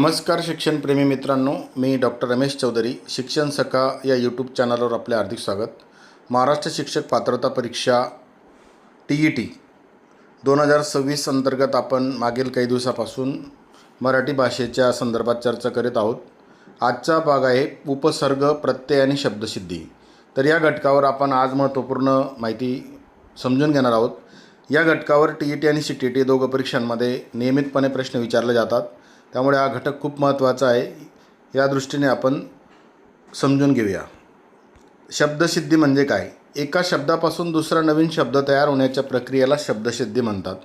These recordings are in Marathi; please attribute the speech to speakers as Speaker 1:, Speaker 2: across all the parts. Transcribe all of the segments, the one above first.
Speaker 1: नमस्कार शिक्षणप्रेमी मित्रांनो, मी डॉक्टर रमेश चौधरी. शिक्षण सखा या यूट्यूब चॅनलवर आपले हार्दिक स्वागत. महाराष्ट्र शिक्षक पात्रता परीक्षा TET 2026 अंतर्गत आपण मागील काही दिवसापासून मराठी भाषेच्या संदर्भात चर्चा करीत आहोत. आजचा भाग आहे उपसर्ग, प्रत्यय आणि शब्दसिद्धी. तर या घटकावर आपण आज महत्त्वपूर्ण माहिती समजून घेणार आहोत. या घटकावर TET आणि CTET दोघं परीक्षांमध्ये नियमितपणे प्रश्न विचारले जातात. त्यामुळे हा घटक खूप महत्त्वाचा आहे. या दृष्टीने आपण समजून घेऊया. शब्दसिद्धी म्हणजे काय? एका शब्दापासून दुसरा नवीन शब्द तयार होण्याच्या प्रक्रियेला शब्दसिद्धी म्हणतात.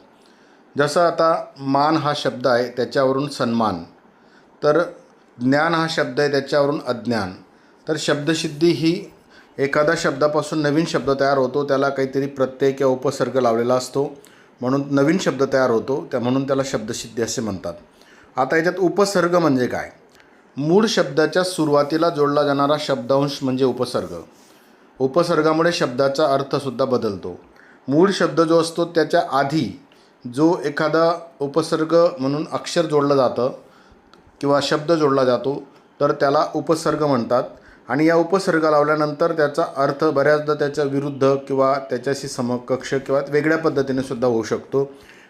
Speaker 1: जसं आता मान हा शब्द आहे, त्याच्यावरून सन्मान. तर ज्ञान हा शब्द आहे, त्याच्यावरून अज्ञान. तर शब्दसिद्धी ही एखाद्या शब्दापासून नवीन शब्द तयार होतो, त्याला काहीतरी प्रत्यय किंवा उपसर्ग लावलेला असतो, म्हणून नवीन शब्द तयार होतो, म्हणून त्याला शब्दसिद्धी असे म्हणतात. आता याच्यात उपसर्ग म्हणजे काय? मूळ शब्दाच्या सुरुवातीला जोडला जाणारा शब्दांश म्हणजे उपसर्ग. उपसर्गामुळे शब्दाचा अर्थसुद्धा बदलतो. मूळ शब्द जो असतो त्याच्या आधी जो एखादा उपसर्ग म्हणून अक्षर जोडलं जातं किंवा शब्द जोडला जातो, तर त्याला उपसर्ग म्हणतात. आणि या उपसर्ग लावल्यानंतर त्याचा अर्थ बऱ्याचदा त्याच्या विरुद्ध किंवा त्याच्याशी समकक्ष किंवा वेगळ्या पद्धतीने सुद्धा होऊ शकतो.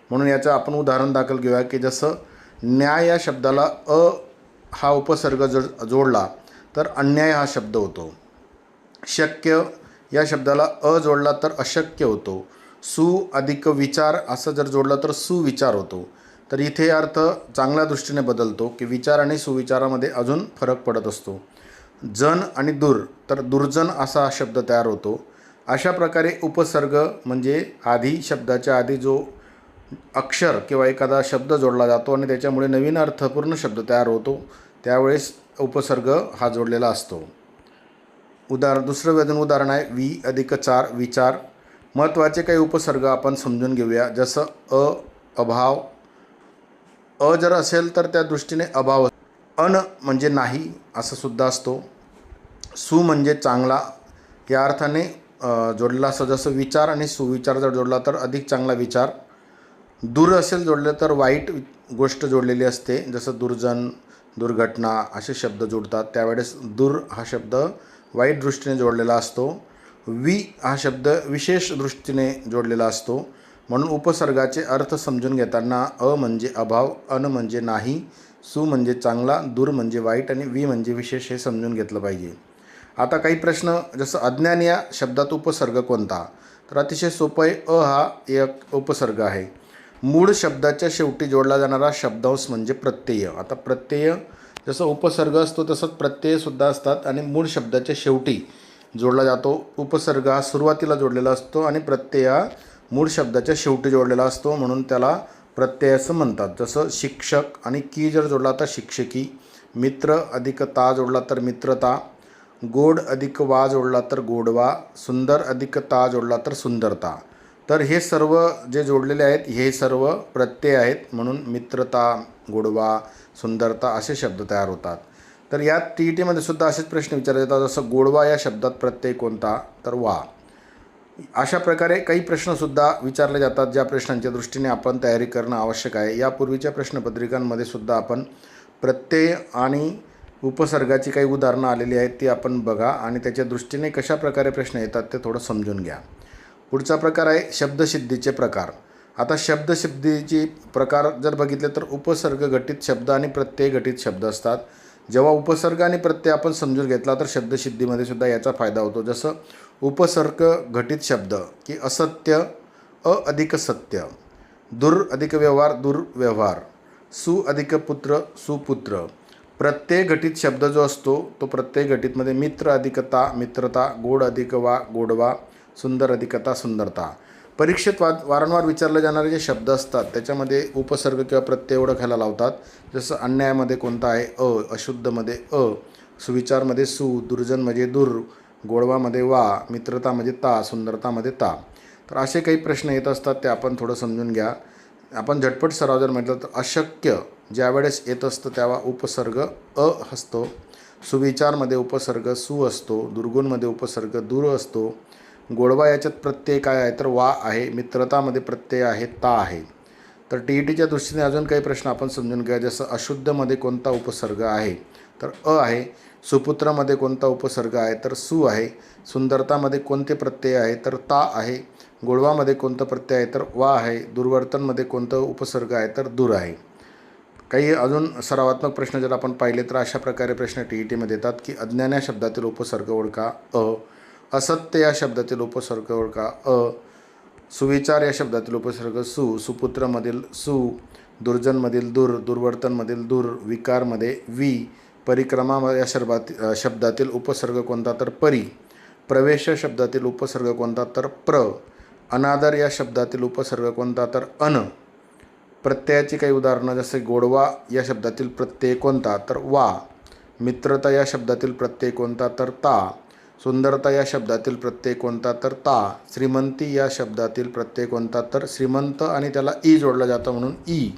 Speaker 1: म्हणून याचं आपण उदाहरण दाखल घेऊया की जसं न्याय या शब्दाला हा उपसर्ग जोडला तर अन्याय हा शब्द होतो. शक्य या शब्दाला जोडला तर अशक्य होतो. अधिक विचार असं जर जोडला तर सुविचार होतो. तर इथे अर्थ चांगल्या दृष्टीने बदलतो की विचार आणि सुविचारामध्ये अजून फरक पडत असतो. जन आणि दूर तर दुर्जन असा शब्द तयार होतो. अशा प्रकारे उपसर्ग म्हणजे आधी शब्दाच्या आधी जो अक्षर किंवा एखादा शब्द जोडला जातो आणि त्याच्यामुळे नवीन अर्थपूर्ण शब्द तयार होतो, त्यावेळेस उपसर्ग हा जोडलेला असतो. दुसरं उदाहरण आहे +4 विचार. महत्त्वाचे काही उपसर्ग आपण समजून घेऊया. जसं अभाव. जर असेल तर त्या दृष्टीने अभाव. म्हणजे नाही असं सुद्धा असतो. म्हणजे चांगला या अर्थाने जोडलेला असतो. जसं विचार आणि सुविचार जर जोडला तर अधिक चांगला विचार. दूर असेल जोडले तर वाईट गोष्ट जोडलेली असते. जसं दुर्जन, दुर्घटना असे शब्द जोडतात, त्यावेळेस दूर हा शब्द वाईट दृष्टीने जोडलेला असतो. हा शब्द विशेष दृष्टीने जोडलेला असतो. म्हणून उपसर्गाचे अर्थ समजून घेताना म्हणजे अभाव, म्हणजे नाही, म्हणजे चांगला, दूर म्हणजे वाईट आणि म्हणजे विशेष हे समजून घेतलं पाहिजे. आता काही प्रश्न, जसं अज्ञान या शब्दात उपसर्ग कोणता? तर अतिशय सोपं आहे. हा एक उपसर्ग आहे. मूळ शब्दाच्या शेवटी जोडला जाणारा शब्दांश म्हणजे प्रत्यय. आता प्रत्यय जसं उपसर्ग असतो तसंच प्रत्ययसुद्धा असतात आणि मूळ शब्दाच्या शेवटी जोडला जातो. उपसर्ग हा सुरुवातीला जोडलेला असतो आणि प्रत्यय हा मूळ शब्दाच्या शेवटी जोडलेला असतो, म्हणून त्याला प्रत्यय असं म्हणतात. जसं शिक्षक आणि की जर जोडला तर शिक्षकी. मित्र अधिक ता जोडला तर मित्रता. गोड अधिक वा जोडला तर गोडवा. सुंदर अधिक ता जोडला तर सुंदरता. तर हे सर्व जे जोडलेले आहेत हे सर्व प्रत्यय आहेत, म्हणून मित्रता, गोडवा, सुंदरता असे शब्द तयार होतात. तर यात TETमध्ये सुद्धा असेच प्रश्न विचारले जातात. जसं गोडवा या शब्दात प्रत्यय कोणता? तर वा. अशा प्रकारे काही प्रश्नसुद्धा विचारले जातात, ज्या प्रश्नांच्या दृष्टीने आपण तयारी करणं आवश्यक आहे. यापूर्वीच्या प्रश्नपत्रिकांमध्ये सुद्धा आपण प्रत्यय आणि उपसर्गाची काही उदाहरणं आलेली आहेत, ती आपण बघा आणि त्याच्या दृष्टीने कशा प्रकारे प्रश्न येतात ते थोडं समजून घ्या. पुढचा प्रकार आहे शब्दसिद्धीचे प्रकार. आता शब्दसिद्धीचे प्रकार जर बघितले तर उपसर्ग घटित शब्द आणि प्रत्यय घटित शब्द असतात. जेव्हा उपसर्ग आणि प्रत्यय आपण समजून घेतला तर शब्दसिद्धीमध्ये सुद्धा याचा फायदा होतो. जसं उपसर्ग घटित शब्द की असत्य, अधिक सत्य. दूर अधिक व्यवहार, दुर्व्यवहार. अधिक पुत्र, सुपुत्र. प्रत्यय घटित शब्द जो असतो तो प्रत्यय घटितमध्ये मित्र अधिकता, मित्रता. गोड अधिक वा, गोडवा. सुंदर अधिकता, सुंदरता. परीक्षेत वारंवार विचारले जाणारे जे शब्द असतात त्याच्यामध्ये उपसर्ग किंवा प्रत्यय ओळखायला लावतात. जसं अन्यायामध्ये कोणता आहे? अशुद्धमध्ये सुविचारमध्ये दुर्जनमध्ये दूर, गोडवामध्ये वा, मित्रतामध्ये ता, सुंदरतामध्ये ता. तर असे काही प्रश्न येत असतात, ते आपण थोडं समजून घ्या. आपण झटपट सराव जर म्हटलं तर अशक्य ज्यावेळेस येत असतं तेव्हा उपसर्ग असतो. सुविचारमध्ये उपसर्ग असतो. दुर्गुणमध्ये उपसर्ग दूर असतो. गोडवा याच्यात प्रत्यय काय आहे? तर वा आहे. मित्रतामध्ये प्रत्यय आहे ता आहे. तर TETच्या दृष्टीने अजून काही प्रश्न आपण समजून घ्या. जसं अशुद्धमध्ये कोणता उपसर्ग आहे, तर अ आहे. सुपुत्रामध्ये कोणता उपसर्ग आहे, तर सु आहे. सुंदरतामध्ये कोणते प्रत्यय आहे, तर ता आहे. गोडवामध्ये कोणतं प्रत्यय आहे, तर वा आहे. दुर्वर्तनमध्ये कोणतं उपसर्ग आहे, तर दूर आहे. काही अजून सरावात्मक प्रश्न जर आपण पाहिले तर अशा प्रकारे प्रश्न TETमध्ये येतात की अज्ञान या शब्दातील उपसर्ग ओळखा अ, असत्य या शब्दातील उपसर्ग ओळखा अ, सुविचार या शब्दातील उपसर्ग सु, सुपुत्रमधील सु, दुर्जनमधील दूर, दुर्वर्तनमधील दूर, विकारमध्ये वी, परिक्रमा या शब्दातील उपसर्ग कोणता, तर परी, प्रवेश शब्दातील उपसर्ग कोणता, तर प्र, अनादर या शब्दातील उपसर्ग कोणता, तर अन, प्रत्ययाची काही उदाहरणं जसे गोडवा या शब्दातील प्रत्यय कोणता, तर वा, मित्रता या शब्दातील प्रत्यय कोणता, तर ता, सुंदरता या शब्दातील प्रत्यय कोणता, तर ता, श्रीमंती या शब्दातील प्रत्यय कोणता, तर श्रीमंत आणि त्याला ई जोडला जातं म्हणून ई,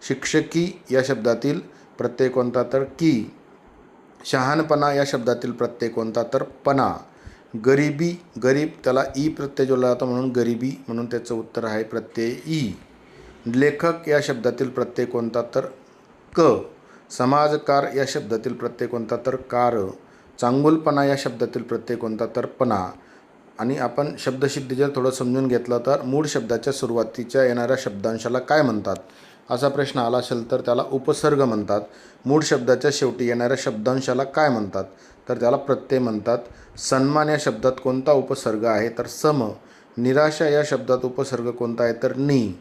Speaker 1: शिक्षकी या शब्दातील प्रत्यय कोणता, तर की, शहाणपणा या शब्दातील प्रत्यय कोणता, तर पणा, गरिबी, गरीब त्याला ई प्रत्यय जोडला जातो म्हणून गरिबी, म्हणून त्याचं उत्तर आहे प्रत्यय ई. लेखक या शब्दातील प्रत्यय कोणता, तर क, समाजकार या शब्दातील प्रत्यय कोणता, तर कार, चांगुलपणा या शब्दातील प्रत्यय कोणता, तर पणा. आणि आपण शब्दसिद्धी जर थोडं समजून घेतलं तर मूळ शब्दाच्या सुरुवातीच्या येणाऱ्या शब्दांशाला काय म्हणतात, असा प्रश्न आला असेल तर त्याला उपसर्ग म्हणतात. मूळ शब्दाच्या शेवटी येणाऱ्या शब्दांशाला काय म्हणतात, तर त्याला प्रत्यय म्हणतात. सन्मान या शब्दात कोणता उपसर्ग आहे, तर सम. निराशा या शब्दात उपसर्ग कोणता आहे, तर नि.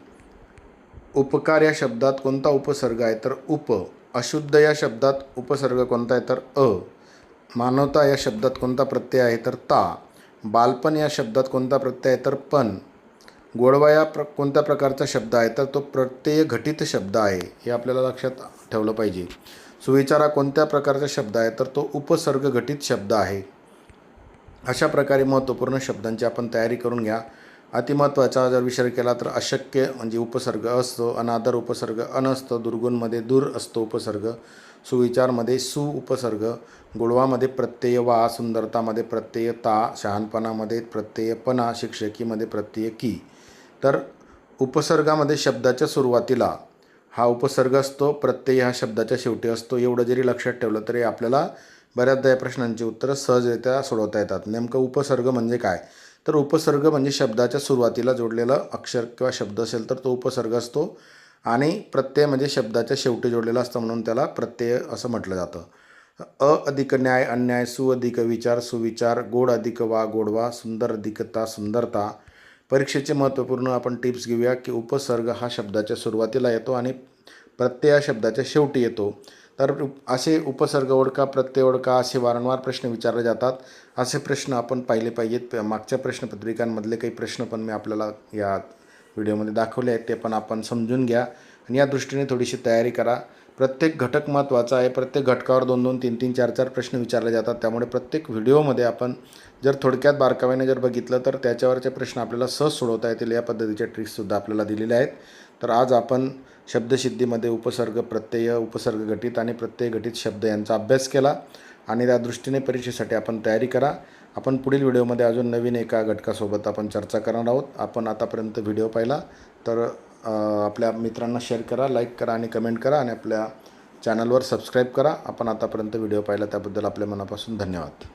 Speaker 1: उपकार या शब्दात कोणता उपसर्ग आहे, तर उप. अशुद्ध या शब्दात उपसर्ग कोणता आहे, तर अ. मानवता या शब्दात कोणता प्रत्यय आहे, तर ता. बालपण या शब्दात कोणता प्रत्यय आहे, तर पण. गोडवा या कोणत्या प्रकारचा शब्द आहे, तर तो प्रत्यय घटित शब्द आहे, हे आपल्याला लक्षात ठेवलं पाहिजे. सुविचार हा कोणत्या प्रकारचा शब्द आहे, तर तो उपसर्ग घटित शब्द आहे. अशा प्रकारे महत्त्वपूर्ण शब्दांची आपण तयारी करून घ्या. अतिमहत्त्वाचा जर विचार केला तर अशक्य म्हणजे उपसर्ग असतो, अनादर उपसर्ग अन असतो, दुर्गुणमध्ये दूर असतो उपसर्ग, सुविचारमध्ये सु उपसर्ग, गोडवामध्ये प्रत्यय वा, सुंदरतामध्ये प्रत्यय ता, शहाणपणामध्ये प्रत्यय पणा, शिक्षकीमध्ये प्रत्यय की. तर उपसर्गामध्ये शब्दाच्या सुरुवातीला हा उपसर्ग असतो, प्रत्यय हा शब्दाच्या शेवटी असतो. एवढं जरी लक्षात ठेवलं तरी आपल्याला बऱ्याचदा या प्रश्नांची उत्तरं सहजरित्या सोडवता येतात. नेमकं उपसर्ग म्हणजे काय, तर उपसर्ग म्हणजे शब्दाच्या सुरुवातीला जोडलेलं अक्षर किंवा शब्द असेल तर तो उपसर्ग असतो, आणि प्रत्यय म्हणजे शब्दाच्या शेवटी जोडलेला असतं म्हणून त्याला प्रत्यय असं म्हटलं जातं. अ अधिक न्याय अन्याय, सु अधिक विचार सुविचार, गोड अधिक वा गोडवा, सुंदर अधिकता सुंदरता. परीक्षेचे महत्त्वपूर्ण आपण टिप्स घेऊया की उपसर्ग हा शब्दाच्या सुरुवातीला येतो आणि प्रत्यय हा शब्दाच्या शेवटी येतो. तर असे उपसर्ग ओळखा, प्रत्यय ओळखा असे वारंवार प्रश्न विचारले जातात. असे प्रश्न आपण पाहिले पाहिजेत. मागच्या प्रश्नपत्रिकांमधले काही प्रश्न पण मी आपल्याला या व्हिडिओमध्ये दाखवले आहेत, ते पण आपण समजून घ्या आणि या दृष्टीने थोडीशी तयारी करा. प्रत्येक घटक महत्त्वाचा आहे. प्रत्येक घटकावर 2-2, 3-3, 4-4 प्रश्न विचारले जातात. त्यामुळे प्रत्येक व्हिडिओमध्ये आपण जर थोडक्यात बारकाव्याने जर बघितलं तर त्याच्यावरचे प्रश्न आपल्याला सहज सोडवता येतील. या पद्धतीच्या ट्रिक्ससुद्धा आपल्याला दिलेल्या आहेत. तर आज आपण शब्दसिद्धीमध्ये उपसर्ग, प्रत्यय, उपसर्ग घटित आणि प्रत्यय घटित शब्द यांचा अभ्यास केला आणि त्या दृष्टीने परीक्षेसाठी आपण तयारी करा. आपण पुढील व्हिडिओमध्ये अजून नवीन एका घटकासोबत आपण चर्चा करणार आहोत. आपण आतापर्यंत व्हिडिओ पाहिला तर आपल्या मित्रांना शेअर करा, लाईक करा आणि कमेंट करा आणि आपल्या चॅनलवर सबस्क्राईब करा. आपण आतापर्यंत व्हिडिओ पाहिला त्याबद्दल आपल्या मनापासून धन्यवाद.